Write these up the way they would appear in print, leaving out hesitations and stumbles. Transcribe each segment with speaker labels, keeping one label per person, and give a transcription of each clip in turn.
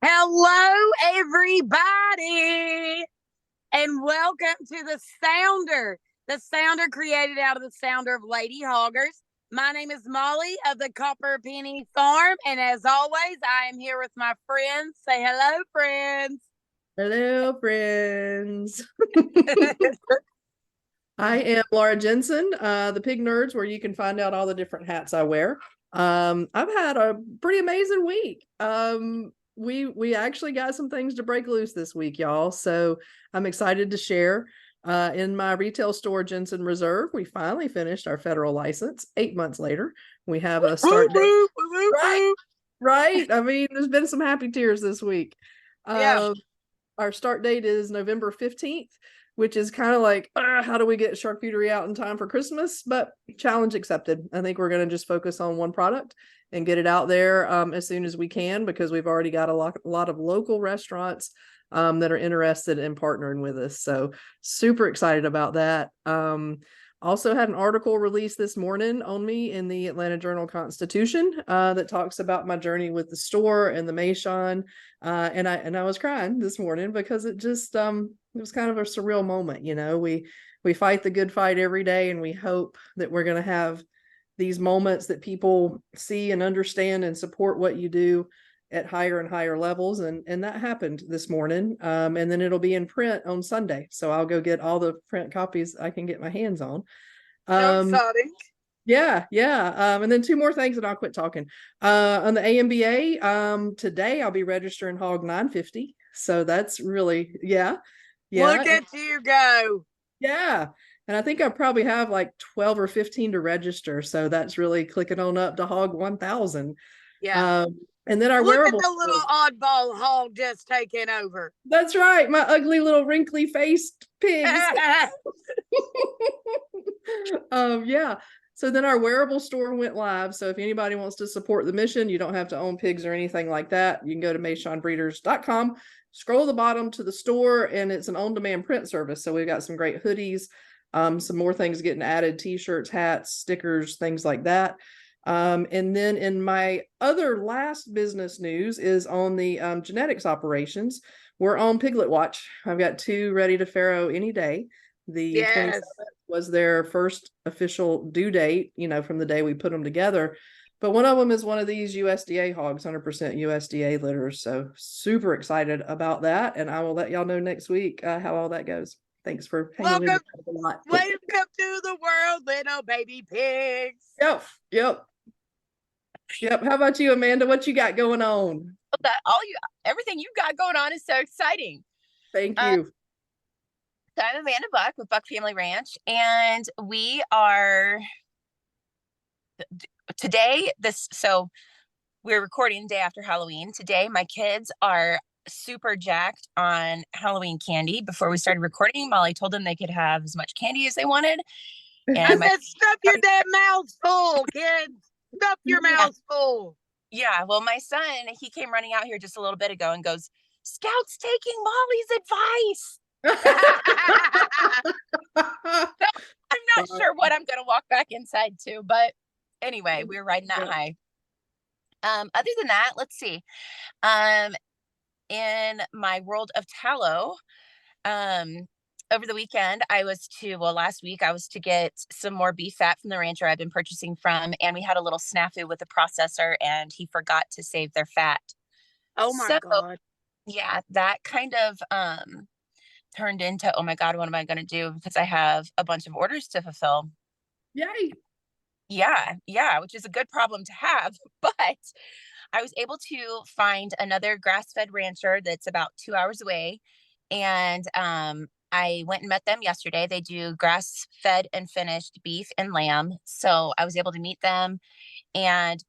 Speaker 1: Hello, everybody, and welcome to the Sounder. The Sounder created out of the Sounder of Lady Hoggers. My name is Molly of the Copper Penny Farm, and as always, I am here with my friends. Say hello, friends.
Speaker 2: Hello, friends. I am Laura Jensen, the Pig Nerds, where you can find out all the different hats I wear. I've had a pretty amazing week. We actually got some things to break loose this week, y'all. So I'm excited to share. In my retail store, Jensen Reserve, we finally finished our federal license 8 months later. We have a
Speaker 1: Woo,
Speaker 2: start date.
Speaker 1: woo, woo, woo,
Speaker 2: Right,
Speaker 1: woo.
Speaker 2: right. I mean, there's been some happy tears this week.
Speaker 1: Yeah,
Speaker 2: Our start date is November 15th, which is kind of like, how do we get charcuterie out in time for Christmas? But challenge accepted. I think we're going to just focus on one product and get it out there as soon as we can, because we've already got a lot of local restaurants that are interested in partnering with us. So super excited about that. Also had an article released this morning on me in the Atlanta Journal-Constitution that talks about my journey with the store and the Maison. And I was crying this morning because it was kind of a surreal moment. We fight the good fight every day, and we hope that we're going to have these moments that people see and understand and support what you do at higher and higher levels. And that happened this morning. And then it'll be in print on Sunday. So I'll go get all the print copies I can get my hands on.
Speaker 1: so
Speaker 2: Um,
Speaker 1: exciting.
Speaker 2: yeah, yeah. And then two more things and I'll quit talking. On the AMBA, today I'll be registering hog 950. So that's really, yeah,
Speaker 1: Look
Speaker 2: yeah,
Speaker 1: at you go.
Speaker 2: yeah. And I think I probably have like 12 or 15 to register. So that's really clicking on up to hog 1000.
Speaker 1: Yeah.
Speaker 2: Um, and then our
Speaker 1: Look at
Speaker 2: wearable
Speaker 1: the little
Speaker 2: store.
Speaker 1: oddball hog just taking over.
Speaker 2: That's right, my ugly little wrinkly faced pigs. Yeah. So then our wearable store went live. So if anybody wants to support the mission, you don't have to own pigs or anything like that. You can go to masonbreeders.com, scroll the bottom to the store, and it's an on-demand print service. So we've got some great hoodies, some more things getting added, t-shirts, hats, stickers, things like that. And then in my other last business news is on the genetics operations. We're on Piglet Watch. I've got two ready to farrow any day. The
Speaker 1: Yes.
Speaker 2: 27th was their first official due date, from the day we put them together. But one of them is one of these USDA hogs, 100% USDA litters. So super excited about that. And I will let y'all know next week how all that goes. Thanks for hanging with me
Speaker 1: Welcome,
Speaker 2: a lot.
Speaker 1: welcome to the world, little baby pigs.
Speaker 2: Yep, yep, yep. How about you, Amanda? What you got going on?
Speaker 3: That everything you got going on is so exciting.
Speaker 2: Thank
Speaker 3: Uh,
Speaker 2: you.
Speaker 3: so I'm Amanda Buck with Buck Family Ranch, and we are today. So we're recording the day after Halloween. Today, my kids are super jacked on Halloween candy. Before we started recording, Molly told them they could have as much candy as they wanted,
Speaker 1: I
Speaker 3: and my
Speaker 1: said, stuff your damn mouths full, kids. Stuff your
Speaker 3: yeah,
Speaker 1: mouths full.
Speaker 3: yeah. Well, my son, he came running out here just a little bit ago and goes, "Scout's taking Molly's advice." So I'm not sure what I'm going to walk back inside to, but anyway, we're riding that high. Other than that, let's see. Um, in my world of tallow, um, over the weekend, last week, I was to get some more beef fat from the rancher I've been purchasing from, and we had a little snafu with the processor, and he forgot to save their fat.
Speaker 1: Oh my
Speaker 3: So,
Speaker 1: God.
Speaker 3: yeah, that kind of turned into, oh my God, what am I going to do? Because I have a bunch of orders to fulfill.
Speaker 2: Yay.
Speaker 3: Yeah, which is a good problem to have. But I was able to find another grass-fed rancher that's about 2 hours away. And I went and met them yesterday. They do grass-fed and finished beef and lamb. So I was able to meet them. And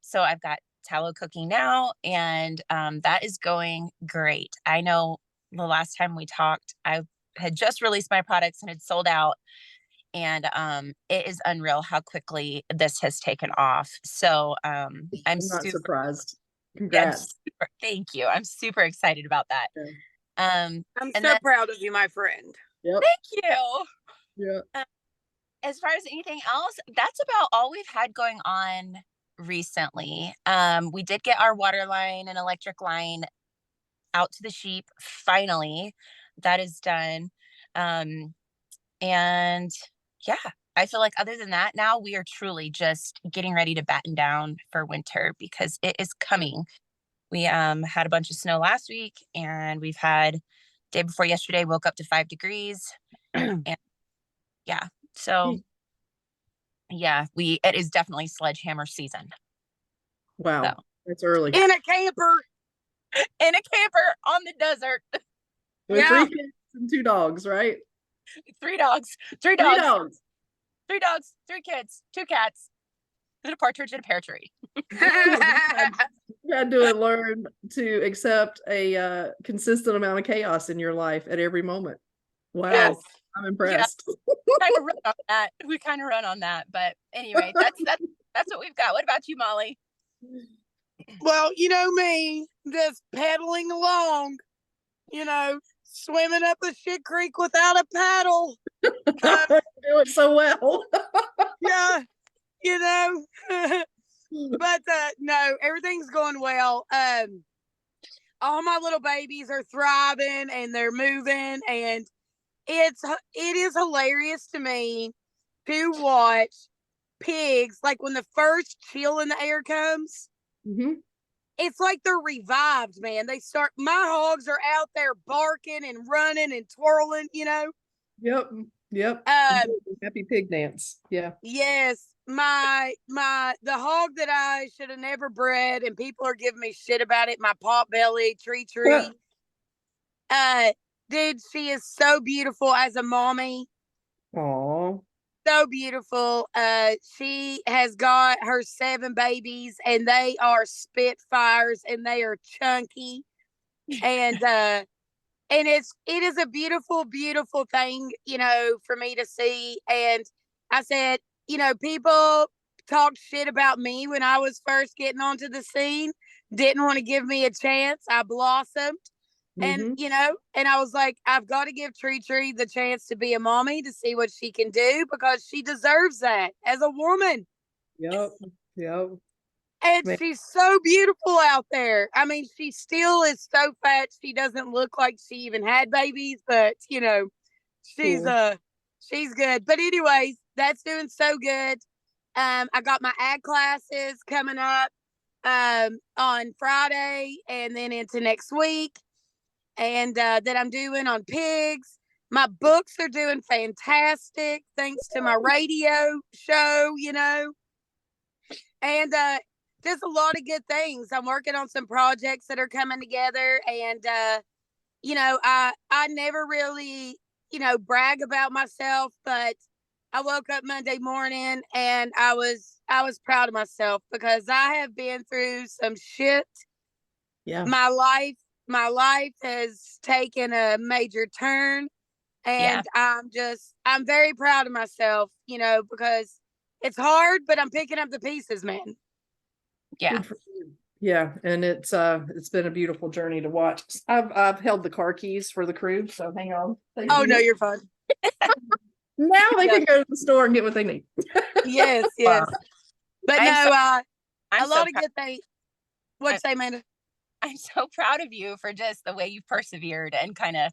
Speaker 3: so I've got tallow cooking now, and that is going great. I know the last time we talked, I had just released my products and had sold out. And it is unreal how quickly this has taken off. So I'm
Speaker 2: I'm not
Speaker 3: super,
Speaker 2: surprised.
Speaker 3: yeah, I'm
Speaker 2: Congrats.
Speaker 3: super, thank you. I'm super excited about that.
Speaker 2: Yeah.
Speaker 1: I'm
Speaker 3: And
Speaker 1: so
Speaker 3: then
Speaker 1: proud of you, my friend.
Speaker 2: Yep.
Speaker 3: thank you.
Speaker 2: Yeah.
Speaker 3: Uh, as far as anything else, that's about all we've had going on recently. We did get our water line and electric line out to the sheep finally. That is done. Um, and yeah, I feel like other than that, now we are truly just getting ready to batten down for winter because it is coming. We had a bunch of snow last week, and we've had day before yesterday woke up to 5 degrees. And yeah, so yeah, it is definitely sledgehammer season. So
Speaker 2: Wow, that's early.
Speaker 1: In a camper.
Speaker 3: in a camper on the desert.
Speaker 2: With
Speaker 1: Yeah.
Speaker 2: 3 kids and 2 dogs, right?
Speaker 3: 3 dogs, 3
Speaker 2: 3
Speaker 3: dogs,
Speaker 2: dogs.
Speaker 3: 3 dogs, 3 kids, 2 cats, and a partridge in a pear tree.
Speaker 2: You had to learn to accept a consistent amount of chaos in your life at every moment. Wow,
Speaker 1: Yes.
Speaker 2: I'm impressed.
Speaker 3: Kind of run on that. We kind of run on that, but anyway, that's what we've got. What about you, Molly?
Speaker 1: Well, you know me, just pedaling along, swimming up a shit creek without a paddle.
Speaker 2: Do it so well.
Speaker 1: Yeah, you know. But no, everything's going well. All my little babies are thriving and they're moving, and it is hilarious to me to watch pigs, like when the first chill in the air comes.
Speaker 2: Mm-hmm.
Speaker 1: It's like they're revived, man. My hogs are out there barking and running and twirling,
Speaker 2: Yep. Happy pig dance. Yeah.
Speaker 1: Yes, the hog that I should have never bred, and people are giving me shit about it, my pot belly tree. Dude, she is so beautiful as a mommy.
Speaker 2: Aw.
Speaker 1: So beautiful. She has got her 7 babies, and they are spitfires, and they are chunky, and it is a beautiful, beautiful thing, for me to see. And I said, people talked shit about me when I was first getting onto the scene, didn't want to give me a chance. I blossomed. And, and I was like, I've got to give Tree the chance to be a mommy, to see what she can do, because she deserves that as a woman.
Speaker 2: Yep.
Speaker 1: And
Speaker 2: Man.
Speaker 1: she's so beautiful out there. I mean, she still is so fat. She doesn't look like she even had babies, but she's
Speaker 2: Cool.
Speaker 1: she's good. But anyways, that's doing so good. I got my ag classes coming up on Friday and then into next week. And that I'm doing on pigs. My books are doing fantastic thanks to my radio show, and just a lot of good things. I'm working on some projects that are coming together, and I never really brag about myself, but I woke up Monday morning and I was proud of myself, because I have been through some shit.
Speaker 2: Yeah.
Speaker 1: My life has taken a major turn, and I'm very proud of myself, because it's hard, but I'm picking up the pieces, man.
Speaker 3: Yeah.
Speaker 2: Yeah, and it's been a beautiful journey to watch. I've held the car keys for the crew, so hang on.
Speaker 1: Oh no, you're fine.
Speaker 2: Now they can go to the store and get what they need.
Speaker 1: Yes.
Speaker 3: Wow.
Speaker 1: But a lot of good things. What'd you say, Amanda?
Speaker 3: I'm so proud of you for just the way you've persevered and kind of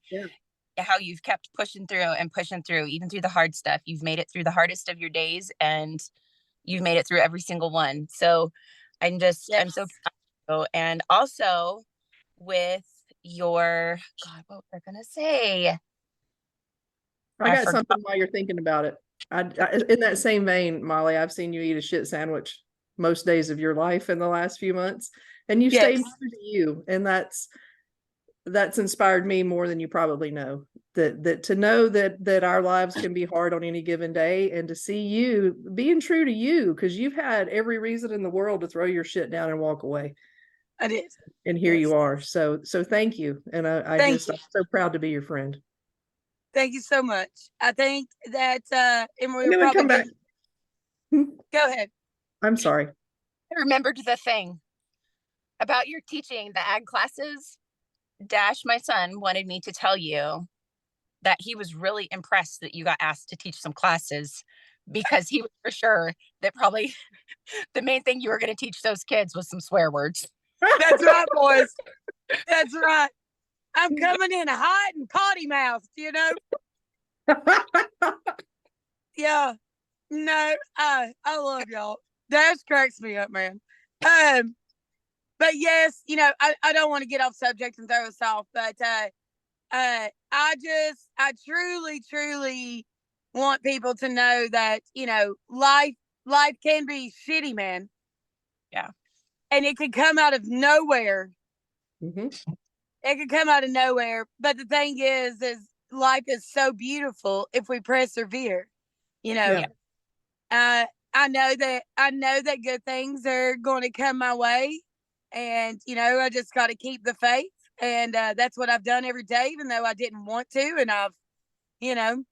Speaker 3: how you've kept pushing through, even through the hard stuff. You've made it through the hardest of your days, and you've made it through every single one. So I'm so proud of you. And also with your, God, what was I going to say?
Speaker 2: I got something while you're thinking about it. In that same vein, Molly, I've seen you eat a shit sandwich most days of your life in the last few months, and you stayed true to you, and that's inspired me more than you probably know. That to know that our lives can be hard on any given day, and to see you being true to you, because you've had every reason in the world to throw your shit down and walk away.
Speaker 1: I did,
Speaker 2: and here you are. So thank you, and I'm so proud to be your friend.
Speaker 1: Thank you so much. I think that and we're
Speaker 2: probably come back.
Speaker 1: Go ahead.
Speaker 2: I'm sorry.
Speaker 3: I remembered the thing about your teaching the ag classes. Dash, my son, wanted me to tell you that he was really impressed that you got asked to teach some classes because he was for sure that probably the main thing you were going to teach those kids was some swear words.
Speaker 1: That's right, boys. That's right. I'm coming in hot and potty mouthed, you know? Yeah. No, I love y'all. That cracks me up, man. But yes, you know, I don't want to get off subject and throw us off, but I truly want people to know that, you know, life can be shitty, man.
Speaker 3: Yeah.
Speaker 1: And it can come out of nowhere.
Speaker 2: Mm-hmm.
Speaker 1: It can come out of nowhere. But the thing is life is so beautiful if we persevere. You know, I know that good things are going to come my way, and you know, I just got to keep the faith, and that's what I've done every day, even though I didn't want to, and I've, you know,
Speaker 2: You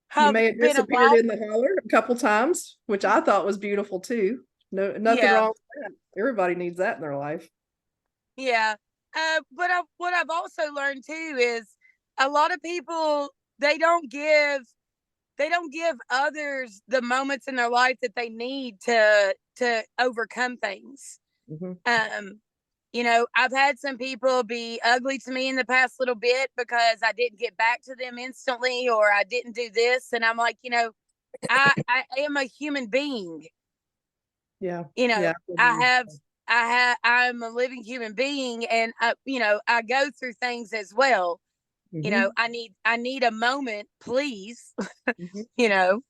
Speaker 1: have
Speaker 2: may have
Speaker 1: been a
Speaker 2: disappeared
Speaker 1: lot.
Speaker 2: in the holler a couple times, which I thought was beautiful too. No, nothing
Speaker 1: Yeah,
Speaker 2: wrong with that. Everybody needs that in their life.
Speaker 1: yeah. But what I've also learned too is a lot of people they don't give others the moments in their life that they need to overcome things.
Speaker 2: Mm-hmm.
Speaker 1: You know, I've had some people be ugly to me in the past little bit because I didn't get back to them instantly or I didn't do this, and I'm like, you know, I am a human being.
Speaker 2: Yeah,
Speaker 1: You know,
Speaker 2: yeah.
Speaker 1: I'm a living human being, and you know, I go through things as well. You
Speaker 2: Mm-hmm.
Speaker 1: know, I need a moment, please.
Speaker 2: Mm-hmm.
Speaker 1: You know,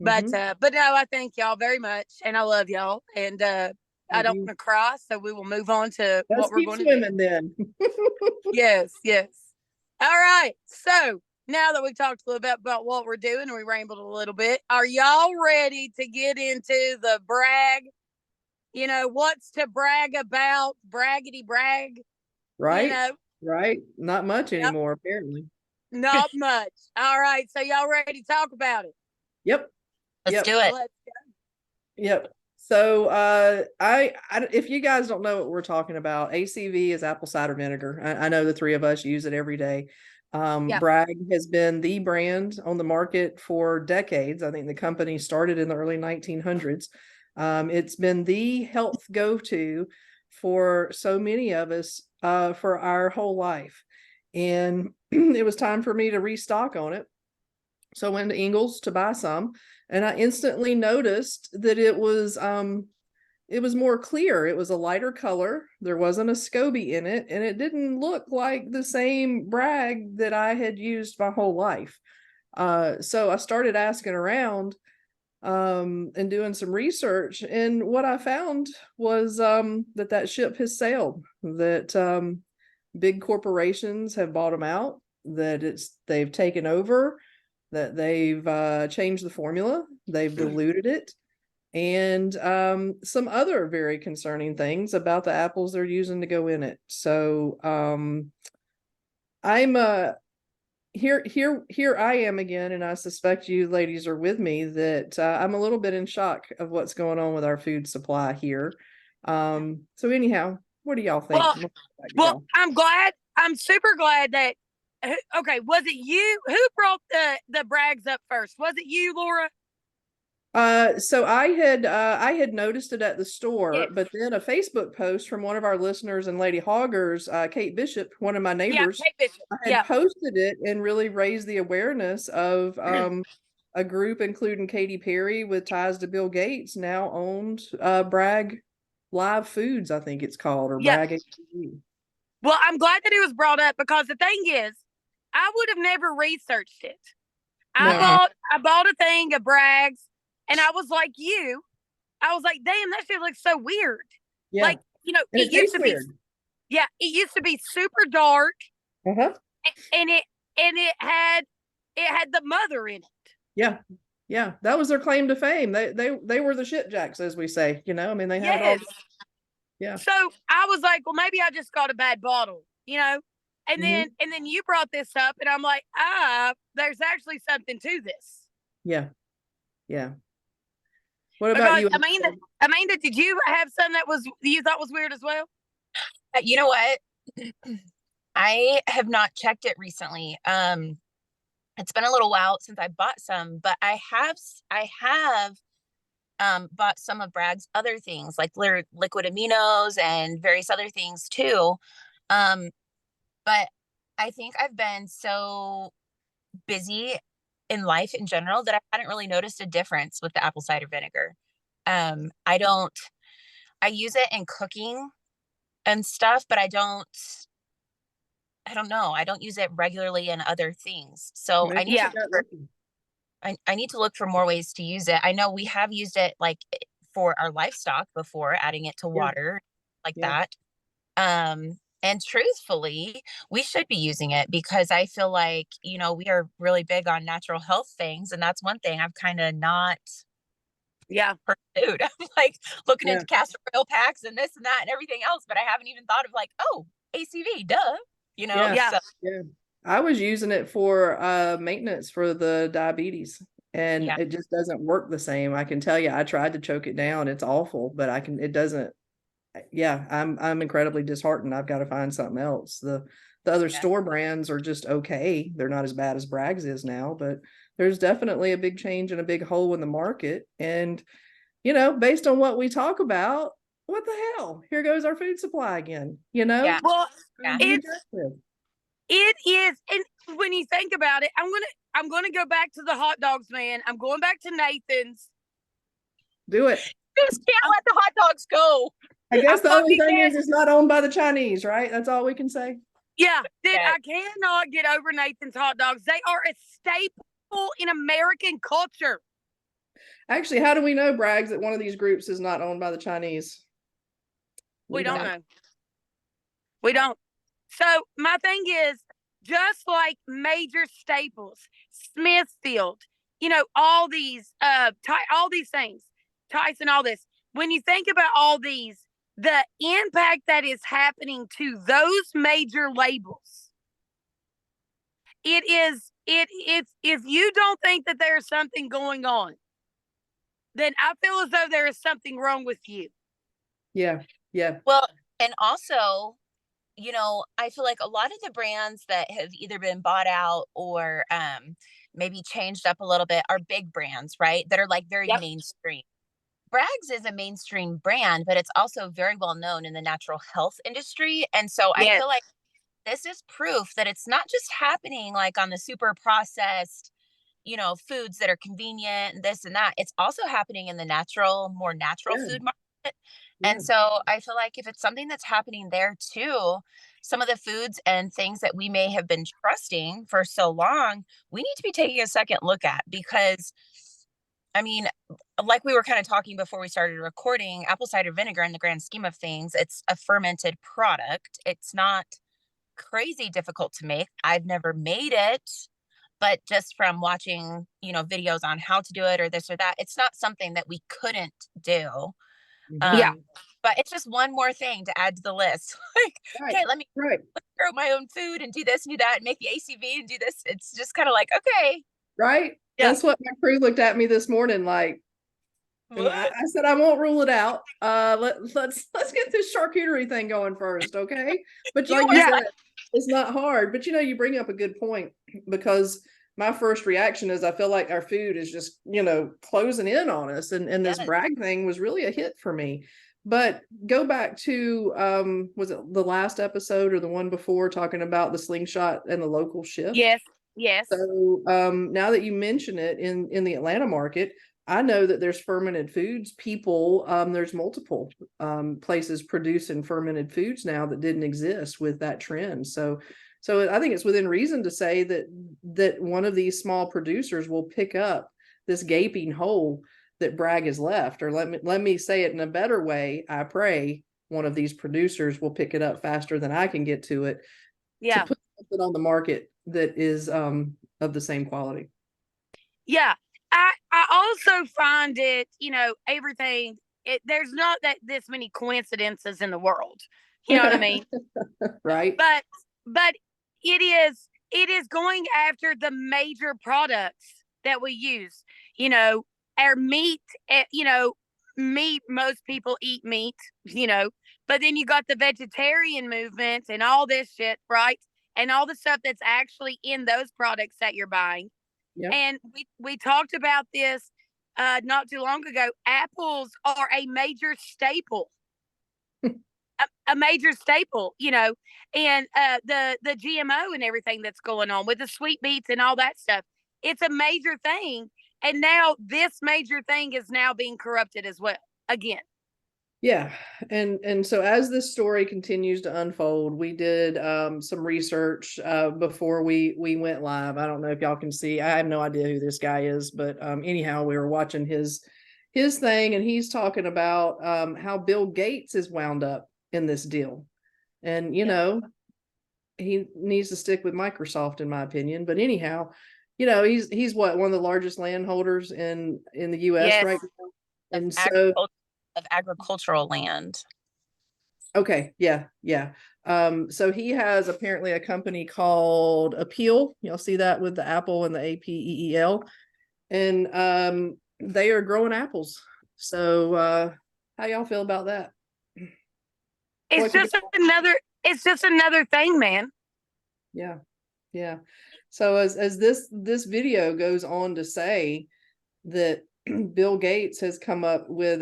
Speaker 2: Mm-hmm.
Speaker 1: but no, I thank y'all very much, and I love y'all, and I don't want to cry, so we will move on to
Speaker 2: Let's
Speaker 1: what we're
Speaker 2: keep
Speaker 1: going to do.
Speaker 2: swimming then.
Speaker 1: Yes, yes. All right. So now that we talked a little bit about what we're doing, and we rambled a little bit, are y'all ready to get into the brag? You know, what's to brag about? Braggity brag. You
Speaker 2: Right,
Speaker 1: know,
Speaker 2: right. Not much
Speaker 1: yep,
Speaker 2: anymore, apparently.
Speaker 1: not much. All right. So y'all ready to talk about it?
Speaker 2: Yep,
Speaker 3: Let's
Speaker 2: yep,
Speaker 3: do it.
Speaker 1: Let's
Speaker 2: yep. So, I, if you guys don't know what we're talking about, ACV is apple cider vinegar. I know the three of us use it every day.
Speaker 1: yeah.
Speaker 2: Bragg has been the brand on the market for decades. I think the company started in the early 1900s. It's been the health go-to for so many of us for our whole life. And it was time for me to restock on it. So I went to Ingles to buy some, and I instantly noticed that it was more clear. It was a lighter color. There wasn't a SCOBY in it, and it didn't look like the same Bragg that I had used my whole life. So I started asking around and doing some research, and what I found was that ship has sailed, that big corporations have bought them out, that they've taken over, that they've changed the formula, they've diluted it, and some other very concerning things about the apples they're using to go in it. So I'm here I am again, and I suspect you ladies are with me, that I'm a little bit in shock of what's going on with our food supply here. So anyhow, what do y'all think?
Speaker 1: Well, I'm super glad that. Okay, was it you who brought the brags up first? Was it you, Laura?
Speaker 2: So I had noticed it at the store,
Speaker 1: Yes.
Speaker 2: but then a Facebook post from one of our listeners and Lady Hoggers, Kate Bishop, one of my
Speaker 1: Yeah,
Speaker 2: neighbors,
Speaker 1: Kate Bishop.
Speaker 2: had
Speaker 1: Yeah.
Speaker 2: posted it and really raised the awareness of a group including Katy Perry with ties to Bill Gates now owned Bragg Live Foods, I think it's called, or
Speaker 1: Yeah.
Speaker 2: Bragg ATV.
Speaker 1: Well, I'm glad that it was brought up because the thing is, I would have never researched it.
Speaker 2: No.
Speaker 1: I bought a thing of Bragg's, and I was like you. I was like, damn, that shit looks so weird.
Speaker 2: Yeah.
Speaker 1: Like, you know,
Speaker 2: And
Speaker 1: it used to
Speaker 2: weird.
Speaker 1: be it used to be super dark,
Speaker 2: Uh-huh.
Speaker 1: and it had the mother in it.
Speaker 2: Yeah. Yeah. That was their claim to fame. They were the shit jacks, as we say, you know. I mean, they had it all.
Speaker 1: Yes.
Speaker 2: Yeah.
Speaker 1: So I was like, well, maybe I just got a bad bottle, you know? And
Speaker 2: Mhm.
Speaker 1: then you brought this up, and I'm like, there's actually something to this.
Speaker 2: Yeah. Yeah. What about
Speaker 1: Because
Speaker 2: you?
Speaker 1: Amanda, did you have something that you thought was weird as well?
Speaker 3: You know what? I have not checked it recently. It's been a little while since I bought some, but I have bought some of Bragg's other things like liquid aminos and various other things too. Um, but I think I've been so busy in life in general that I hadn't really noticed a difference with the apple cider vinegar. I don't, I use it in cooking and stuff, but I don't know. I don't use it regularly in other things. So I
Speaker 2: Maybe
Speaker 3: need to
Speaker 1: Yeah.
Speaker 2: you got lucky.
Speaker 3: I need to look for more ways to use it. I know we have used it like for our livestock before, adding it to
Speaker 2: Yeah,
Speaker 3: water like
Speaker 2: yeah,
Speaker 3: that. And truthfully, we should be using it because I feel like, we are really big on natural health things. And that's one thing I've kind of not
Speaker 1: Yeah.
Speaker 3: pursued. I'm like looking
Speaker 2: yeah,
Speaker 3: into castor oil packs and this and that and everything else, but I haven't even thought of like, oh, ACV, duh,
Speaker 2: yeah,
Speaker 1: Yeah.
Speaker 3: so
Speaker 2: yeah. I was using it for maintenance for the diabetes, and
Speaker 3: yeah,
Speaker 2: it just doesn't work the same. I can tell you, I tried to choke it down. It's awful, but it doesn't. Yeah, I'm incredibly disheartened. I've got to find something else. The other
Speaker 3: yeah,
Speaker 2: store brands are just okay. They're not as bad as Bragg's is now, but there's definitely a big change and a big hole in the market. And based on what we talk about, what the hell? Here goes our food supply again.
Speaker 3: yeah,
Speaker 1: Well,
Speaker 3: yeah,
Speaker 2: Be
Speaker 1: it's
Speaker 2: aggressive.
Speaker 1: it is, and when you think about it, I'm gonna go back to the hot dogs, man. I'm going back to Nathan's.
Speaker 2: Do it.
Speaker 3: just can't
Speaker 1: I'm,
Speaker 3: let the hot dogs go.
Speaker 2: I
Speaker 1: I
Speaker 2: guess the only
Speaker 1: fucking
Speaker 2: thing
Speaker 1: can't.
Speaker 2: is it's not owned by the Chinese, right? That's all we can say.
Speaker 1: Yeah, that
Speaker 3: Yeah,
Speaker 1: I cannot get over Nathan's hot dogs. They are a staple in American culture.
Speaker 2: Actually, how do we know, Braggs, that one of these groups is not owned by the Chinese?
Speaker 1: We
Speaker 2: We
Speaker 1: don't
Speaker 2: don't.
Speaker 1: know. We don't. So my thing is, just like major staples, Smithfield, all these, all these things, Tyson, all this. When you think about all these, the impact that is happening to those major labels, it's if you don't think that there's something going on, then I feel as though there is something wrong with you.
Speaker 2: Yeah, yeah,
Speaker 3: well, and also, I feel like a lot of the brands that have either been bought out or maybe changed up a little bit are big brands, right? That are like very
Speaker 1: Yep.
Speaker 3: mainstream. Bragg's is a mainstream brand, but it's also very well known in the natural health industry. And so I
Speaker 1: Yes.
Speaker 3: feel like this is proof that it's not just happening like on the super processed, foods that are convenient and this and that. It's also happening in the more natural
Speaker 2: yeah,
Speaker 3: food market.
Speaker 2: yeah,
Speaker 3: And so I feel like if it's something that's happening there too, some of the foods and things that we may have been trusting for so long, we need to be taking a second look at because I mean, like we were kind of talking before we started recording, apple cider vinegar in the grand scheme of things, it's a fermented product. It's not crazy difficult to make. I've never made it, but just from watching, videos on how to do it or this or that, it's not something that we couldn't do.
Speaker 1: Yeah.
Speaker 2: mhm.
Speaker 3: But it's just one more thing to add to the list. Like,
Speaker 2: Right,
Speaker 3: okay, let me
Speaker 2: right,
Speaker 3: grow my own food and do this and do that and make the ACV and do this. It's just kind of like, okay,
Speaker 2: right.
Speaker 1: Yeah.
Speaker 2: That's what my crew looked at me this morning like, and I,
Speaker 3: what?
Speaker 2: I said I won't rule it out. Let's get this charcuterie thing going first, okay? But
Speaker 3: You
Speaker 2: like you
Speaker 3: are
Speaker 1: Yeah.
Speaker 2: said,
Speaker 3: like,
Speaker 2: it's not hard. But you bring up a good point because my first reaction is I feel like our food is just closing in on us, and this
Speaker 3: yes,
Speaker 2: Bragg thing was really a hit for me. But go back to was it the last episode or the one before talking about the slingshot and the local shift?
Speaker 1: Yes. Yes.
Speaker 2: So now that you mention it in the Atlanta market, I know that there's fermented foods. People, there's multiple places producing fermented foods now that didn't exist with that trend. So I think it's within reason to say that one of these small producers will pick up this gaping hole that Bragg has left. Or let me say it in a better way. I pray one of these producers will pick it up faster than I can get to it to
Speaker 1: Yeah.
Speaker 2: put something on the market that is of the same quality.
Speaker 1: Yeah. I also find it, everything there's not that this many coincidences in the world. You know what I mean?
Speaker 2: Right?
Speaker 1: But it is going after the major products that we use. You know, our meat, meat, most people eat meat, but then you got the vegetarian movement and all this shit, right? And all the stuff that's actually in those products that you're buying.
Speaker 2: Yeah.
Speaker 1: And we talked about this not too long ago. Apples are a major staple, a major staple, and the GMO and everything that's going on with the sweet beets and all that stuff. It's a major thing, and now this major thing is now being corrupted as well again.
Speaker 2: Yeah, and so as this story continues to unfold, we did some research before we went live. I don't know if y'all can see. I have no idea who this guy is, but anyhow, we were watching his thing, and he's talking about how Bill Gates is wound up in this deal, and he needs to stick with Microsoft, in my opinion. But anyhow, he's what, one of the largest landholders in the U.S.
Speaker 1: Yes.
Speaker 2: right now,
Speaker 3: Of
Speaker 2: and so.
Speaker 3: Of agricultural land.
Speaker 2: Okay, yeah. So he has apparently a company called Appeal. You'll see that with the Apple and the APEEL. And they are growing apples. So how y'all feel about that?
Speaker 1: It's just another thing, man.
Speaker 2: Yeah. So as this video goes on to say that Bill Gates has come up with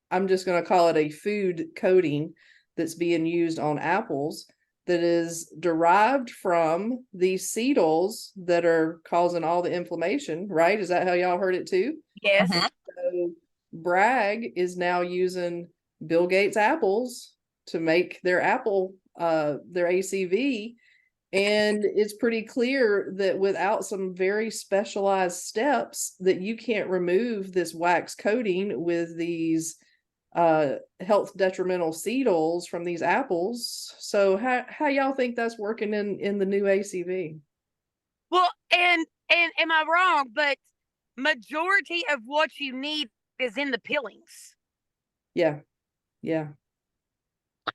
Speaker 2: I'm just going to call it a food coating that's being used on apples that is derived from these seed oils that are causing all the inflammation, right? Is that how y'all heard it too?
Speaker 1: Yes.
Speaker 2: So Bragg is now using Bill Gates apples to make their their ACV. And it's pretty clear that without some very specialized steps that you can't remove this wax coating with these health detrimental seed oils from these apples. So how y'all think that's working in the new ACV?
Speaker 1: Well, and am I wrong? But majority of what you need is in the peelings.
Speaker 2: Yeah.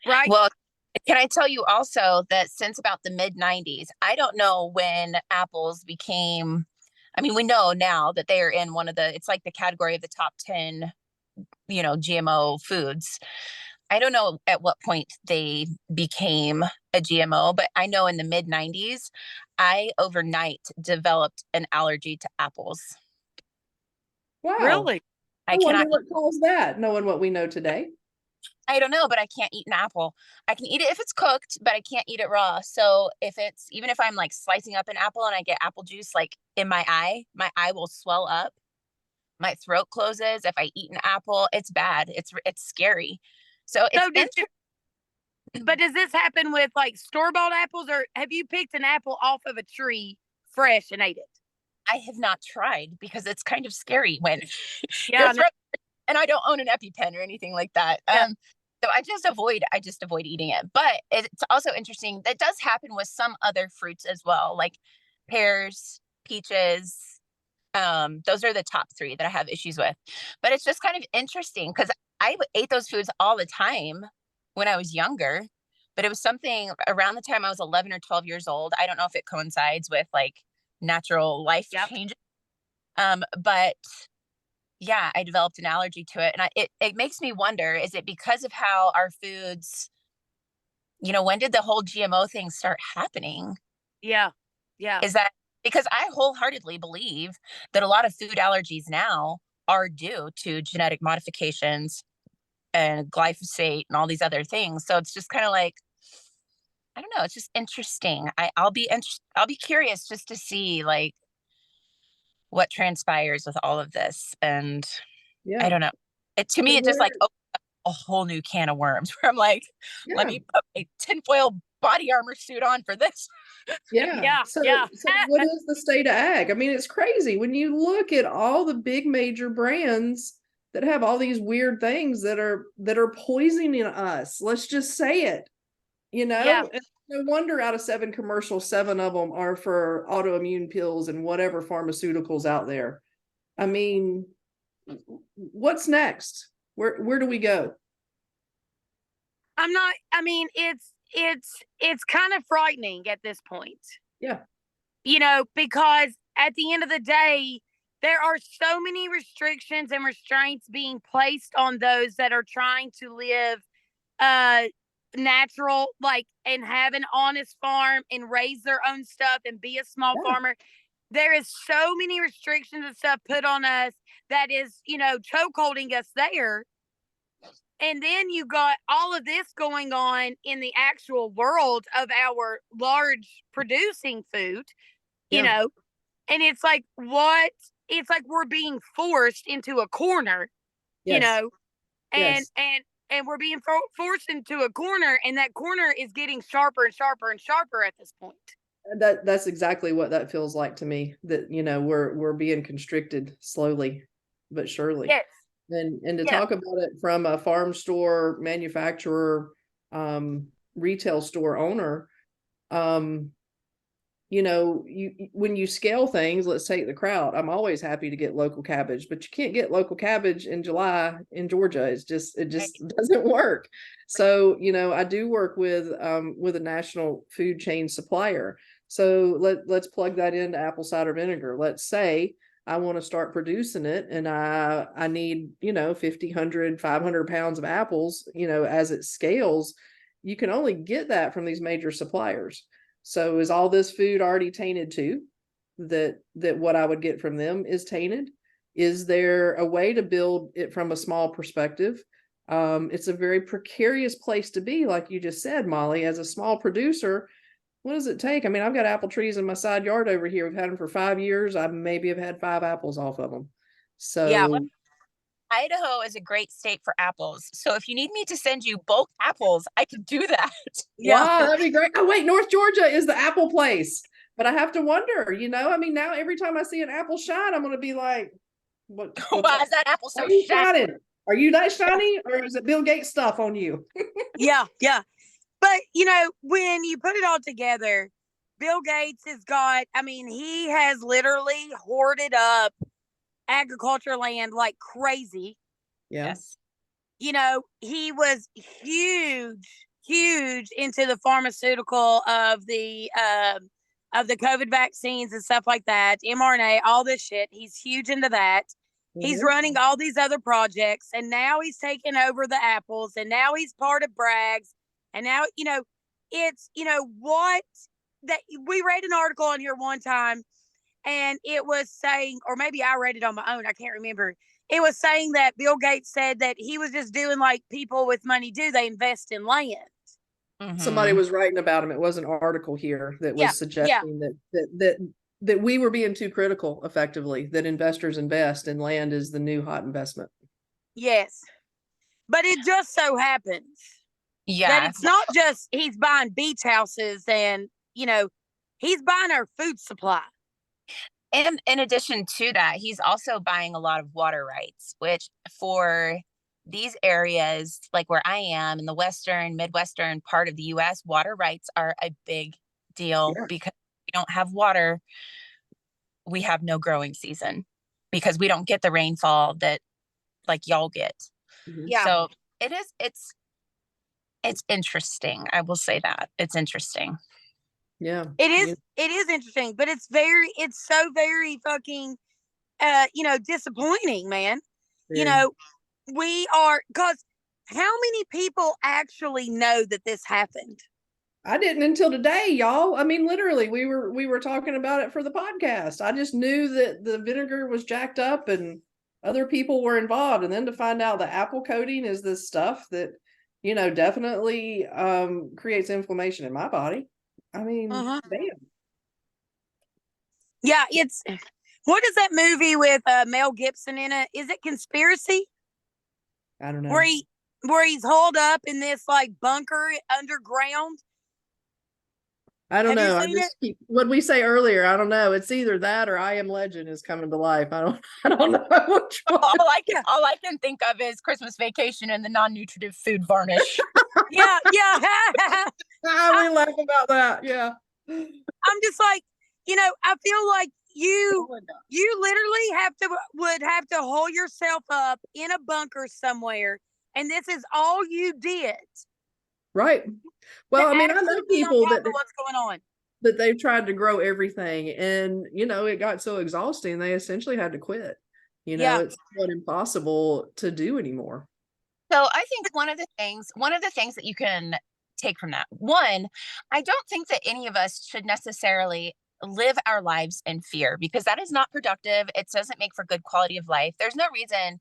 Speaker 1: Right.
Speaker 3: Well, can I tell you also that since about the mid 90s, I don't know when apples became, I mean, we know now that they are in it's like the category of the top 10, GMO foods. I don't know at what point they became a GMO, but I know in the mid 90s, I overnight developed an allergy to apples.
Speaker 2: Wow.
Speaker 1: Really?
Speaker 2: I wonder what caused that, knowing what we know today.
Speaker 3: I don't know, but I can't eat an apple. I can eat it if it's cooked, but I can't eat it raw. So even if I'm like slicing up an apple and I get apple juice like in my eye will swell up. My throat closes if I eat an apple. It's bad. It's scary. So
Speaker 1: but does this happen with like store-bought apples, or have you picked an apple off of a tree fresh and ate it?
Speaker 3: I have not tried because it's kind of scary when
Speaker 1: Yeah,
Speaker 3: and I don't own an EpiPen or anything like that.
Speaker 1: Yeah.
Speaker 3: So I just avoid eating it. But it's also interesting that does happen with some other fruits as well, like pears, peaches. Those are the top 3 that I have issues with. But it's just kind of interesting because I ate those foods all the time when I was younger. But it was something around the time I was 11 or 12 years old. I don't know if it coincides with like natural life changes. But yeah, I developed an allergy to it. And it makes me wonder, is it because of how our foods, when did the whole GMO thing start happening?
Speaker 1: Yeah.
Speaker 3: Is that because I wholeheartedly believe that a lot of food allergies now are due to genetic modifications and glyphosate and all these other things. So it's just kind of like, I don't know. It's just interesting. I'll be curious just to see like what transpires with all of this. And I don't know. To me, it just like a whole new can of worms where I'm like, let me put a tinfoil body armor suit on for this.
Speaker 2: So what is the state of ag? I mean, it's crazy when you look at all the big major brands that have all these weird things that are poisoning us. Let's just say it.
Speaker 1: Yeah.
Speaker 2: No wonder out of 7 commercials, 7 of them are for autoimmune pills and whatever pharmaceuticals out there. I mean, what's next? Where do we go?
Speaker 1: It's kind of frightening at this point.
Speaker 2: Yeah.
Speaker 1: Because at the end of the day, there are so many restrictions and restraints being placed on those that are trying to live natural, like, and have an honest farm and raise their own stuff and be a small farmer. there is so many restrictions and stuff put on us that is, chokeholding us there. And then you got all of this going on in the actual world of our large producing food, you
Speaker 2: Yeah.
Speaker 1: know, and it's like, what? It's like we're being forced into a corner,
Speaker 2: Yes.
Speaker 1: and
Speaker 2: Yes.
Speaker 1: we're being forced into a corner, and that corner is getting sharper and sharper and sharper at this point.
Speaker 2: That's exactly what that feels like to me, that, we're being constricted slowly but surely.
Speaker 1: Yes.
Speaker 2: And to
Speaker 1: Yeah.
Speaker 2: talk about it from a farm store manufacturer, retail store owner, when you scale things, let's take the kraut. I'm always happy to get local cabbage, but you can't get local cabbage in July in Georgia. It just doesn't work. So, I do work with a national food chain supplier. So let's plug that into apple cider vinegar. Let's say I want to start producing it, and I need, 50, 100, 500 pounds of apples, as it scales. You can only get that from these major suppliers. So is all this food already tainted too? That what I would get from them is tainted? Is there a way to build it from a small perspective? It's a very precarious place to be, like you just said, Molly. As a small producer, what does it take? I mean, I've got apple trees in my side yard over here. We've had them for 5 years. I maybe have had 5 apples off of them.
Speaker 1: Yeah.
Speaker 2: So
Speaker 3: Idaho is a great state for apples. So if you need me to send you bulk apples, I can do that.
Speaker 1: Yeah.
Speaker 2: wow, that'd be great. Oh, wait, North Georgia is the apple place. But I have to wonder, I mean, now every time I see an apple shine, I'm going to be like, what's
Speaker 3: Why is that apple so
Speaker 2: Are you
Speaker 3: shiny?
Speaker 2: shining? Are you that shiny, or is it Bill Gates stuff on you?
Speaker 1: Yeah. Yeah. But, when you put it all together, Bill Gates has got, I mean, he has literally hoarded up agriculture land like crazy.
Speaker 2: Yeah.
Speaker 3: Yes.
Speaker 1: He was huge into the pharmaceutical of the COVID vaccines and stuff like that, mRNA, all this shit. He's huge into that. He's running all these other projects, and now he's taking over the apples, and now he's part of Bragg's, and now it's what that we read an article on here one time, and it was saying, or maybe I read it on my own, I can't remember. It was saying that Bill Gates said that he was just doing like people with money do. They invest in land.
Speaker 2: Somebody was writing about him. It was an article here that was suggesting that we were being too critical, effectively, that investors invest and land is the new hot investment.
Speaker 1: Yes. But it just so happens that it's not just he's buying beach houses and, he's buying our food supply.
Speaker 3: And in addition to that, he's also buying a lot of water rights, which for these areas, like where I am in the Western, Midwestern part of the US, water rights are a big deal because we don't have water. We have no growing season because we don't get the rainfall that like y'all get.
Speaker 1: Yeah.
Speaker 3: So it's interesting. I will say that it's interesting.
Speaker 2: Yeah.
Speaker 1: It is interesting, but it's so very fucking, disappointing, man.
Speaker 2: Very.
Speaker 1: Because how many people actually know that this happened?
Speaker 2: I didn't until today, y'all. I mean, literally, we were talking about it for the podcast. I just knew that the vinegar was jacked up and other people were involved. And then to find out the apple coating is this stuff that, definitely creates inflammation in my body. I mean, damn.
Speaker 1: Yeah, what is that movie with Mel Gibson in it? Is it Conspiracy?
Speaker 2: I don't know.
Speaker 1: Where he's holed up in this like bunker underground.
Speaker 2: I don't know. What we say earlier, I don't know. It's either that or I Am Legend is coming to life. I don't know which one.
Speaker 3: All I can think of is Christmas Vacation and the non-nutritive food varnish.
Speaker 1: Yeah.
Speaker 2: We laugh about that. Yeah.
Speaker 1: I'm just like, I feel like you literally would have to hole yourself up in a bunker somewhere, and this is all you did.
Speaker 2: Right. Well, I mean, I know people that
Speaker 1: what's going on,
Speaker 2: that they've tried to grow everything, and it got so exhausting they essentially had to quit. It's not impossible to do anymore.
Speaker 3: So I think one of the things that you can take from that, one, I don't think that any of us should necessarily live our lives in fear, because that is not productive. It doesn't make for good quality of life. There's no reason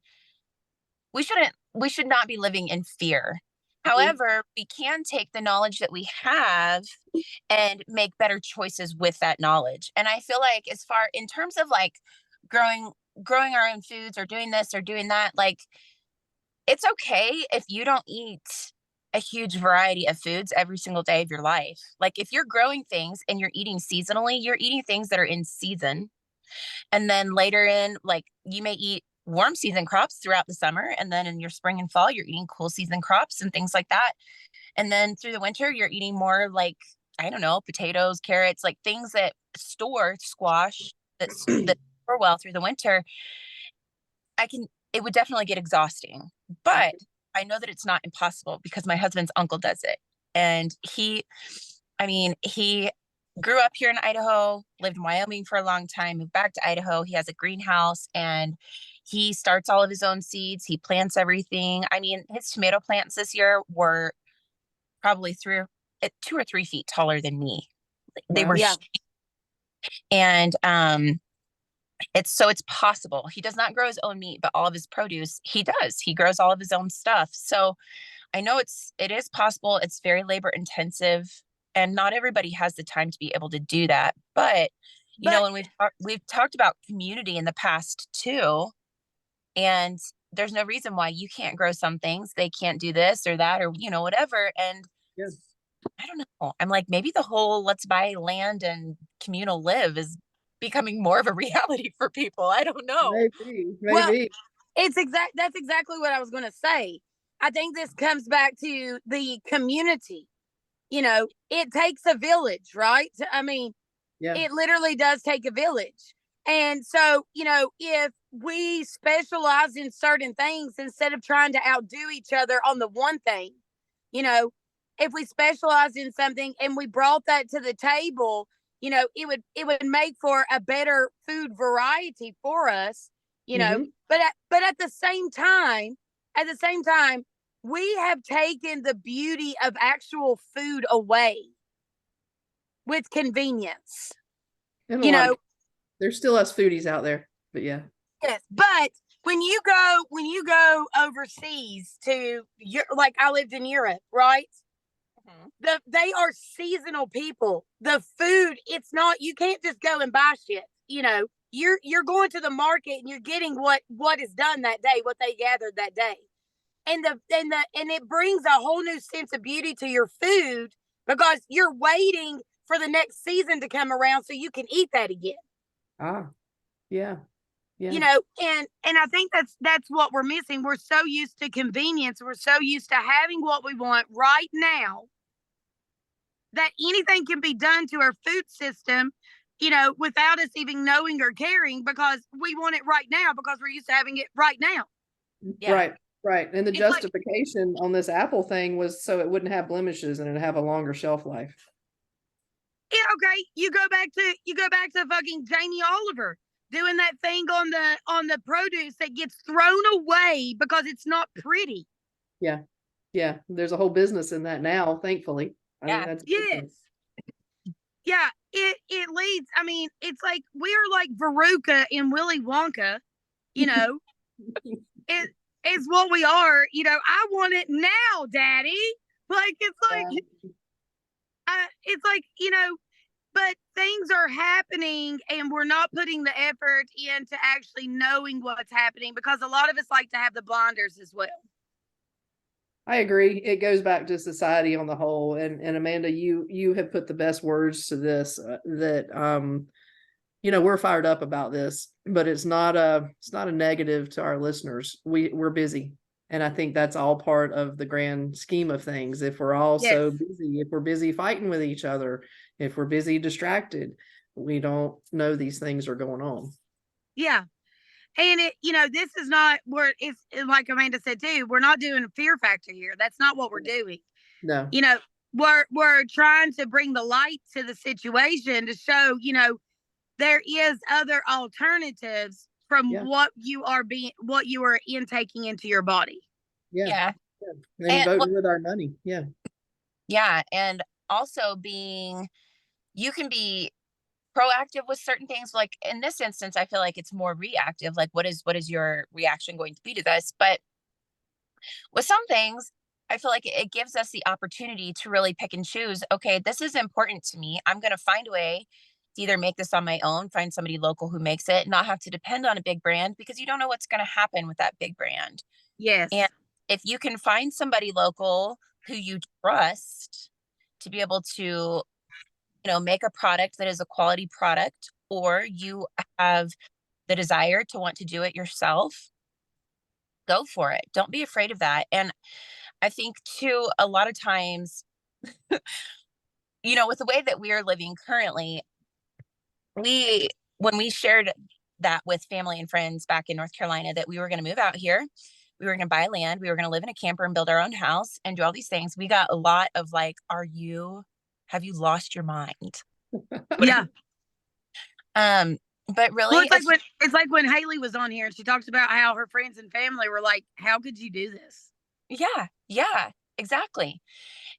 Speaker 3: we should not be living in fear. However, we can take the knowledge that we have and make better choices with that knowledge. And I feel like, as far in terms of like growing growing our own foods or doing this or doing that, like, it's okay if you don't eat a huge variety of foods every single day of your life. Like, if you're growing things and you're eating seasonally, you're eating things that are in season. And then later in, like, you may eat warm season crops throughout the summer. And then in your spring and fall, you're eating cool season crops and things like that. And then through the winter, you're eating more like, I don't know, potatoes, carrots, like things that store, squash, that store well through the winter. It would definitely get exhausting, but I know that it's not impossible because my husband's uncle does it. And he grew up here in Idaho, lived in Wyoming for a long time, moved back to Idaho. He has a greenhouse and he starts all of his own seeds. He plants everything. I mean, his tomato plants this year were probably 2 or 3 feet taller than me. They were,
Speaker 1: Yeah.
Speaker 3: and it's possible. He does not grow his own meat, but all of his produce he does. He grows all of his own stuff. So I know it is possible. It's very labor intensive, and not everybody has the time to be able to do that. But and we've talked about community in the past too, and there's no reason why you can't grow some things. They can't do this or that or whatever. And
Speaker 2: Yes.
Speaker 3: I don't know. I'm like, maybe the whole let's buy land and communal live is becoming more of a reality for people. I don't know.
Speaker 2: Maybe.
Speaker 1: Well, that's exactly what I was going to say. I think this comes back to the community. It takes a village, right? I mean,
Speaker 2: Yeah.
Speaker 1: it literally does take a village. And so, if we specialize in certain things instead of trying to outdo each other on the one thing, if we specialize in something and we brought that to the table, it would make for a better food variety for us,
Speaker 2: Mhm.
Speaker 1: but at the same time, we have taken the beauty of actual food away with convenience.
Speaker 2: And
Speaker 1: You know,
Speaker 2: there's still us foodies out there, but yeah.
Speaker 1: yes, but when you go overseas to like I lived in Europe, right? They are seasonal people. The food, it's not, you can't just go and buy shit. You're going to the market and you're getting what is done that day, what they gathered that day. And it brings a whole new sense of beauty to your food because you're waiting for the next season to come around so you can eat that again.
Speaker 2: Yeah.
Speaker 1: And I think that's what we're missing. We're so used to convenience. We're so used to having what we want right now that anything can be done to our food system, without us even knowing or caring because we want it right now because we're used to having it right now.
Speaker 3: Yeah.
Speaker 2: Right. And the
Speaker 1: It's
Speaker 2: justification on this Apple thing was so it wouldn't have blemishes and it'd have a longer shelf life.
Speaker 1: Yeah, okay. You go back to fucking Jamie Oliver doing that thing on the produce that gets thrown away because it's not pretty.
Speaker 2: Yeah. There's a whole business in that now, thankfully. I mean,
Speaker 3: Yeah.
Speaker 2: that's
Speaker 1: Yes. Yeah, it leads. I mean, it's like we're like Veruca in Willy Wonka, it is what we are. I want it now, Daddy. Like it's like but things are happening and we're not putting the effort into actually knowing what's happening because a lot of us like to have the blinders as well.
Speaker 2: I agree. It goes back to society on the whole. And Amanda, you have put the best words to this, that we're fired up about this, but it's not a negative to our listeners. We're busy. And I think that's all part of the grand scheme of things. If we're all so busy, if we're busy fighting with each other, if we're busy distracted, we don't know these things are going on.
Speaker 1: Yeah. And this is not where it's like Amanda said too, we're not doing a fear factor here. That's not what we're doing.
Speaker 2: No.
Speaker 1: We're trying to bring the light to the situation to show, there is other alternatives from what you are intaking into your body.
Speaker 3: Yeah.
Speaker 2: And voting with our money. Yeah.
Speaker 3: Yeah. And also you can proactive with certain things. Like in this instance, I feel like it's more reactive. Like what is your reaction going to be to this? But with some things, I feel like it gives us the opportunity to really pick and choose. Okay, this is important to me. I'm going to find a way to either make this on my own, find somebody local who makes it, not have to depend on a big brand, because you don't know what's going to happen with that big brand. And
Speaker 1: Yes.
Speaker 3: if you can find somebody local who you trust to be able to, make a product that is a quality product, or you have the desire to want to do it yourself, go for it. Don't be afraid of that. And I think too, a lot of times, with the way that we are living currently, we when we shared that with family and friends back in North Carolina that we were going to move out here, we were going to buy land, we were going to live in a camper and build our own house and do all these things. We got a lot of like, have you lost your mind?
Speaker 1: Yeah.
Speaker 3: Um, but
Speaker 1: Well,
Speaker 3: really,
Speaker 1: it's like when Haley was on here and she talks about how her friends and family were like, "How could you do this?"
Speaker 3: yeah, exactly.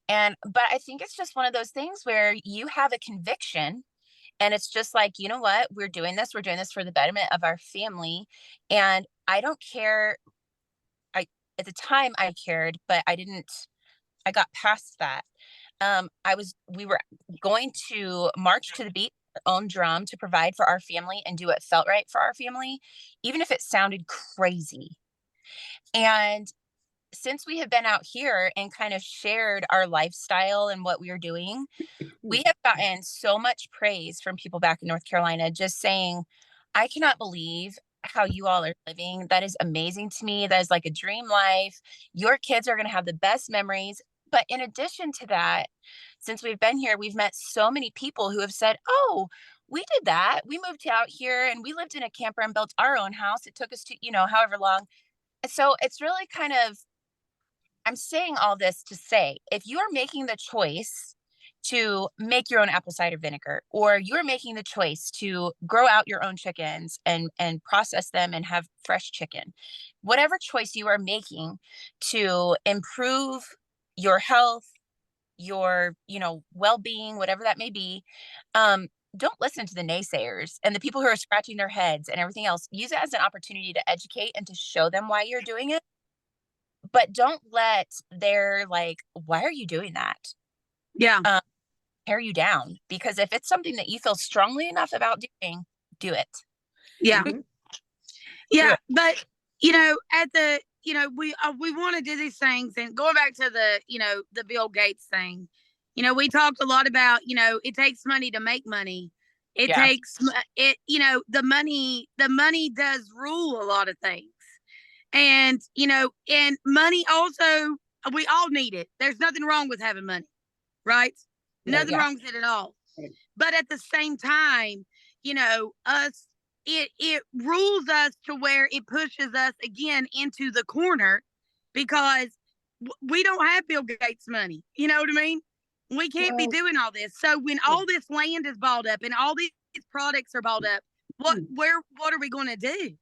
Speaker 3: But I think it's just one of those things where you have a conviction. And it's just like, you know what? We're doing this for the betterment of our family. And I don't care. At the time I cared, but I got past that. We were going to march to the beat of our own drum to provide for our family and do what felt right for our family, even if it sounded crazy. And since we have been out here and kind of shared our lifestyle and what we are doing, we have gotten so much praise from people back in North Carolina just saying, I cannot believe how you all are living. That is amazing to me. That is like a dream life. Your kids are going to have the best memories. But in addition to that, since we've been here, we've met so many people who have said, oh, we did that. We moved out here and we lived in a camper and built our own house. It took us to, however long. So it's really kind of, I'm saying all this to say, if you are making the choice to make your own apple cider vinegar, or you're making the choice to grow out your own chickens and process them and have fresh chicken, whatever choice you are making to improve your health, your, well-being, whatever that may be, don't listen to the naysayers and the people who are scratching their heads and everything else. Use it as an opportunity to educate and to show them why you're doing it, but don't let their like, why are you doing that?
Speaker 1: Yeah.
Speaker 3: Um, tear you down, because if it's something that you feel strongly enough about doing, do it.
Speaker 1: Yeah.
Speaker 2: Mhm.
Speaker 1: Yeah. But, at the, we want to do these things, and going back to the, the Bill Gates thing, we talked a lot about, it takes money to make money. It
Speaker 3: Yeah.
Speaker 1: takes it, the money does rule a lot of things. And, and money also, we all need it. There's nothing wrong with having money, right? Nothing
Speaker 3: Yeah.
Speaker 1: wrong with it at all.
Speaker 2: Right.
Speaker 1: But at the same time, us, it rules us to where it pushes us again into the corner, because we don't have Bill Gates money. You know what I mean? We can't be
Speaker 2: Well,
Speaker 1: doing all this. So when all this land is balled up and all these products are balled up, what are we going to do?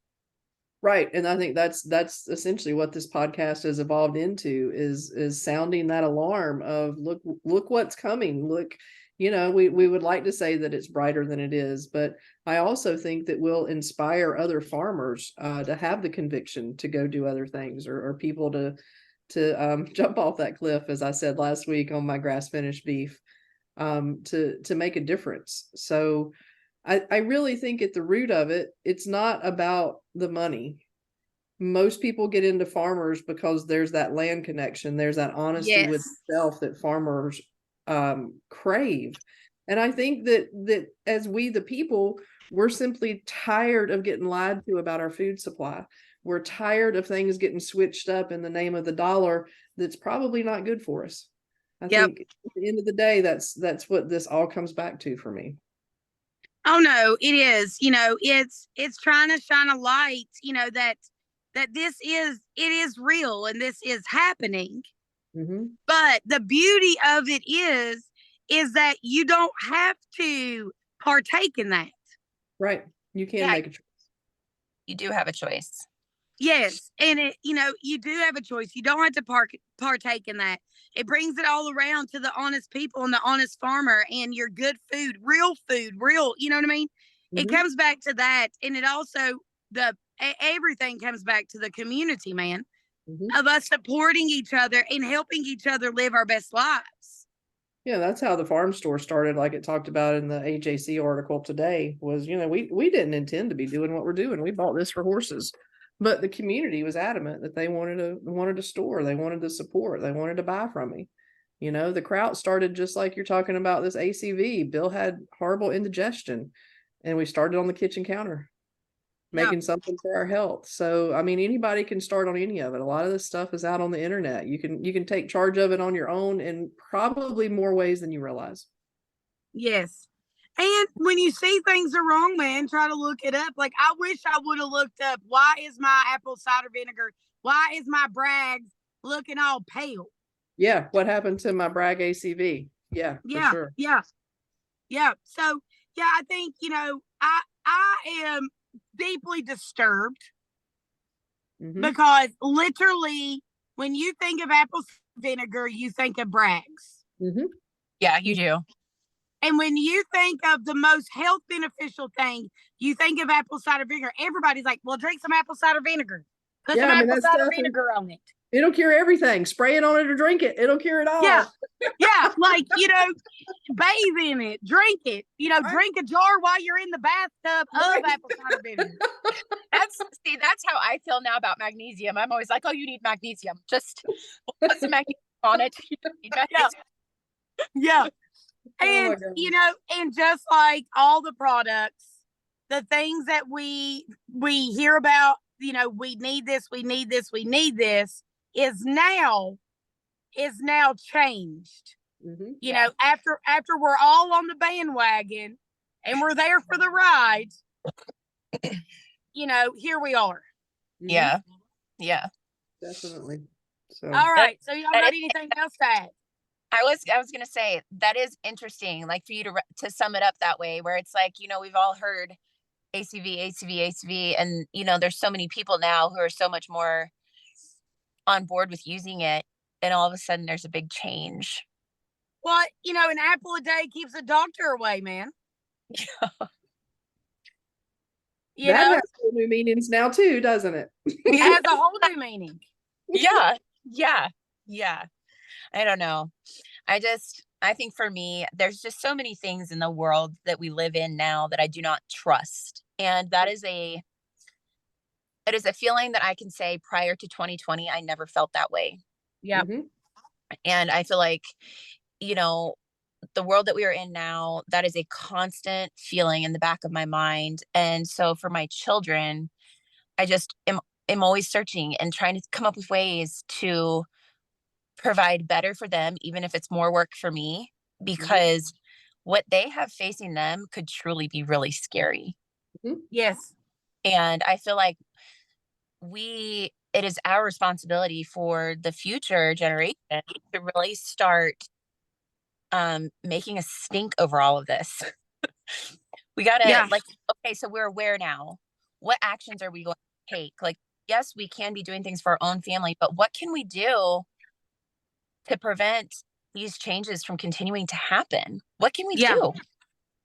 Speaker 2: right. And I think that's essentially what this podcast has evolved into, is sounding that alarm of look what's coming. Look, we would like to say that it's brighter than it is, but I also think that we'll inspire other farmers to have the conviction to go do other things, or people to jump off that cliff, as I said last week on my grass finished beef, to make a difference. So I really think at the root of it, it's not about the money. Most people get into farmers because there's that land connection. There's that honesty with
Speaker 1: Yes.
Speaker 2: self that farmers crave. And I think that as we, the people, we're simply tired of getting lied to about our food supply. We're tired of things getting switched up in the name of the dollar that's probably not good for us. I
Speaker 1: Yep.
Speaker 2: think at the end of the day, that's what this all comes back to for me.
Speaker 1: Oh no, it is. It's trying to shine a light, that it is real and this is happening.
Speaker 2: Mm-hmm.
Speaker 1: But the beauty of it is that you don't have to partake in that.
Speaker 2: Right. You can
Speaker 3: Yeah,
Speaker 2: make a choice.
Speaker 3: you do have a choice.
Speaker 1: Yes, and you do have a choice. You don't have to partake in that. It brings it all around to the honest people and the honest farmer and your good food, real. You know what I mean? It
Speaker 2: Mhm.
Speaker 1: comes back to that, and it also everything comes back to the community, man,
Speaker 2: Mhm.
Speaker 1: of us supporting each other and helping each other live our best lives.
Speaker 2: Yeah, that's how the farm store started, like it talked about in the AJC article today, was, we didn't intend to be doing what we're doing. We bought this for horses. But the community was adamant that they wanted a store, they wanted the support, they wanted to buy from me. The Kraut started just like you're talking about this ACV. Bill had horrible indigestion, and we started on the kitchen counter
Speaker 1: Yeah.
Speaker 2: making something for our health. So, I mean, anybody can start on any of it. A lot of this stuff is out on the internet. You can take charge of it on your own in probably more ways than you realize.
Speaker 1: Yes. And when you see things are wrong, man, try to look it up. Like, I wish I would have looked up, why is my apple cider vinegar, why is my Bragg looking all pale?
Speaker 2: Yeah, what happened to my Bragg ACV? Yeah, for
Speaker 1: Yeah,
Speaker 2: sure.
Speaker 1: yeah, yeah. So, yeah, I think, I am deeply disturbed
Speaker 2: Hmm.
Speaker 1: because literally when you think of apple vinegar, you think of Bragg's.
Speaker 2: Hmm.
Speaker 3: Yeah, you do.
Speaker 1: And when you think of the most health beneficial thing, you think of apple cider vinegar. Everybody's like, well, drink some apple cider vinegar. Put
Speaker 2: Yeah,
Speaker 1: some
Speaker 2: I mean
Speaker 1: apple
Speaker 2: that
Speaker 1: cider
Speaker 2: stuff.
Speaker 1: vinegar on it.
Speaker 2: It'll cure everything. Spray it on it or drink it. It'll cure it
Speaker 1: Yeah.
Speaker 2: all.
Speaker 1: Yeah. Like, bathe in it, drink it, drink a jar while you're in the bathtub of
Speaker 2: Right.
Speaker 1: apple cider vinegar.
Speaker 3: That's how I feel now about magnesium. I'm always like, oh, you need magnesium. Just put some magnesium on it. You need
Speaker 1: Yeah.
Speaker 3: magnesium.
Speaker 1: Yeah.
Speaker 2: Oh my
Speaker 1: And,
Speaker 2: God.
Speaker 1: and just like all the products, the things that we hear about, we need this, we need this, we need this, is now changed.
Speaker 2: Hmm.
Speaker 1: After we're all on the bandwagon and we're there for the ride, here we are.
Speaker 3: Yeah. Yeah.
Speaker 2: Definitely. So
Speaker 1: All
Speaker 3: That,
Speaker 1: right. So y'all
Speaker 3: that
Speaker 1: got
Speaker 3: is,
Speaker 1: anything else to add?
Speaker 3: I was gonna say that is interesting, like for you to sum it up that way, where it's like, we've all heard ACV, ACV, ACV, and there's so many people now who are so much more on board with using it, and all of a sudden there's a big change.
Speaker 1: Well, an apple a day keeps a doctor away, man. You
Speaker 2: that
Speaker 1: know,
Speaker 2: has whole new meanings now too, doesn't it?
Speaker 1: it has a whole new meaning.
Speaker 3: Yeah, yeah, yeah. I don't know. I think for me, there's just so many things in the world that we live in now that I do not trust. And it is a feeling that I can say prior to 2020, I never felt that way.
Speaker 1: Yeah.
Speaker 2: Hmm.
Speaker 3: And I feel like, you know, the world that we are in now, that is a constant feeling in the back of my mind. And so for my children, I just am always searching and trying to come up with ways to provide better for them, even if it's more work for me,
Speaker 2: Hmm.
Speaker 3: because what they have facing them could truly be really scary.
Speaker 2: Hmm.
Speaker 1: Yes.
Speaker 3: And I feel like it is our responsibility for the future generation to really start making a stink over all of this. We gotta
Speaker 1: Yeah.
Speaker 3: like, okay, so we're aware now. What actions are we going to take? Like, yes, we can be doing things for our own family, but what can we do to prevent these changes from continuing to happen? What can we
Speaker 1: Yeah.
Speaker 3: do?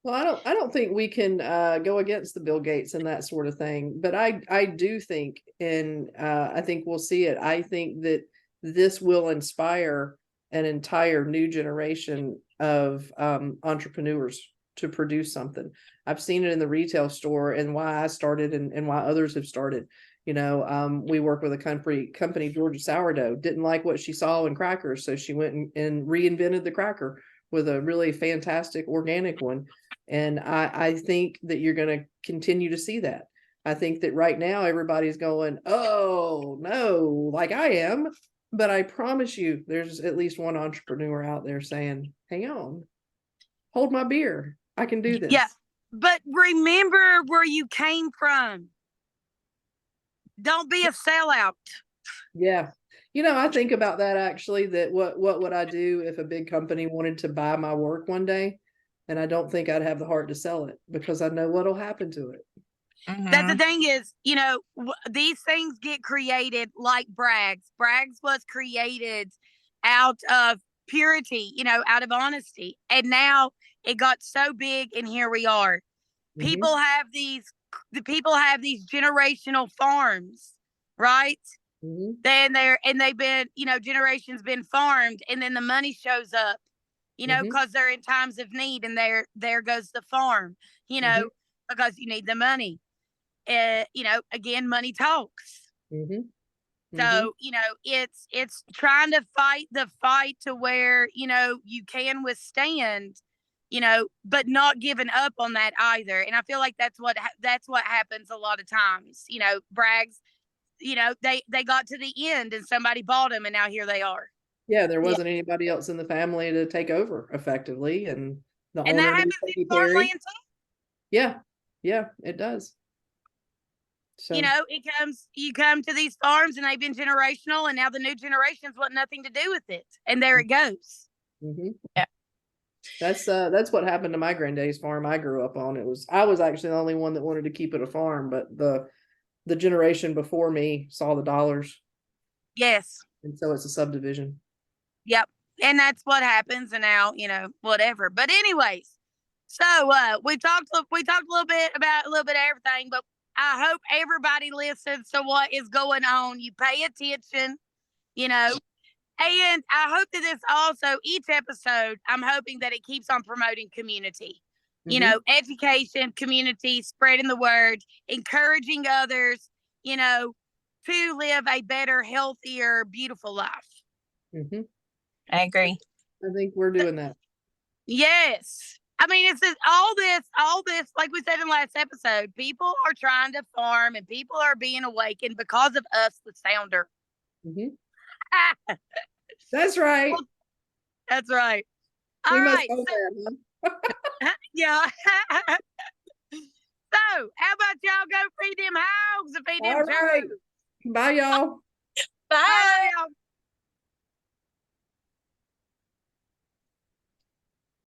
Speaker 2: Well, I don't think we can go against the Bill Gates and that sort of thing, but I do think, and I think we'll see it. I think that this will inspire an entire new generation of entrepreneurs to produce something. I've seen it in the retail store, and why I started, and why others have started. We work with a company, Georgia Sourdough, didn't like what she saw in crackers, so she went and reinvented the cracker with a really fantastic organic one. And I think that you're going to continue to see that. I think that right now everybody's going, oh no, like I am. But I promise you, there's at least one entrepreneur out there saying, hang on, hold my beer. I can do
Speaker 1: Yeah.
Speaker 2: this.
Speaker 1: But remember where you came from. Don't be a sellout.
Speaker 2: Yeah. I think about that actually, that what would I do if a big company wanted to buy my work one day? And I don't think I'd have the heart to sell it, because I know what'll happen to it.
Speaker 1: That the
Speaker 3: Mhm.
Speaker 1: thing is, these things get created like Bragg's. Bragg's was created out of purity, out of honesty. And now it got so big, and here we are.
Speaker 2: Mm-hmm.
Speaker 1: People have these the people have these generational farms, right?
Speaker 2: Mm-hmm.
Speaker 1: They've been, generations been farmed, and then the money shows up,
Speaker 2: Mm-hmm.
Speaker 1: because they're in times of need, and there goes the farm,
Speaker 2: Mm-hmm.
Speaker 1: because you need the money. Again, money talks.
Speaker 2: Mm-hmm. Mm-hmm.
Speaker 1: So, it's trying to fight the fight to where, you can withstand, but not giving up on that either. And I feel like that's what happens a lot of times. Bragg's, they got to the end and somebody bought them, and now here they are.
Speaker 2: Yeah, there
Speaker 3: Yeah.
Speaker 2: wasn't anybody else in the family to take over effectively, and the
Speaker 1: And that
Speaker 2: owner didn't
Speaker 1: happens in
Speaker 2: take Perry.
Speaker 1: farmland too.
Speaker 2: Yeah, yeah, it does. So
Speaker 1: You come to these farms and they've been generational, and now the new generations want nothing to do with it. And there it goes.
Speaker 2: mm-hmm.
Speaker 3: Yeah.
Speaker 2: That's what happened to my granddaddy's farm I grew up on. I was actually the only one that wanted to keep it a farm, but the generation before me saw the dollars,
Speaker 1: Yes.
Speaker 2: and so it's a subdivision.
Speaker 1: Yep. And that's what happens. And now, whatever. But anyways, so we talked a little bit about a little bit of everything, but I hope everybody listens to what is going on. You pay attention, you know, and I hope that this also, each episode, I'm hoping that it keeps on promoting community,
Speaker 2: Mm-hmm.
Speaker 1: education, community, spreading the word, encouraging others, to live a better, healthier, beautiful life.
Speaker 2: Mm-hmm.
Speaker 3: I agree.
Speaker 2: I think we're doing that.
Speaker 1: Yes. I mean, it's just all this, like we said in last episode, people are trying to farm and people are being awakened because of us, the sounder.
Speaker 2: Mm-hmm. That's right.
Speaker 1: That's right. All
Speaker 2: We must
Speaker 1: right.
Speaker 2: go there, huh?
Speaker 1: Yeah. So, how about y'all go feed them hogs and feed them
Speaker 2: All right.
Speaker 1: turkeys?
Speaker 2: Bye, y'all.
Speaker 3: Bye.
Speaker 1: Bye, y'all.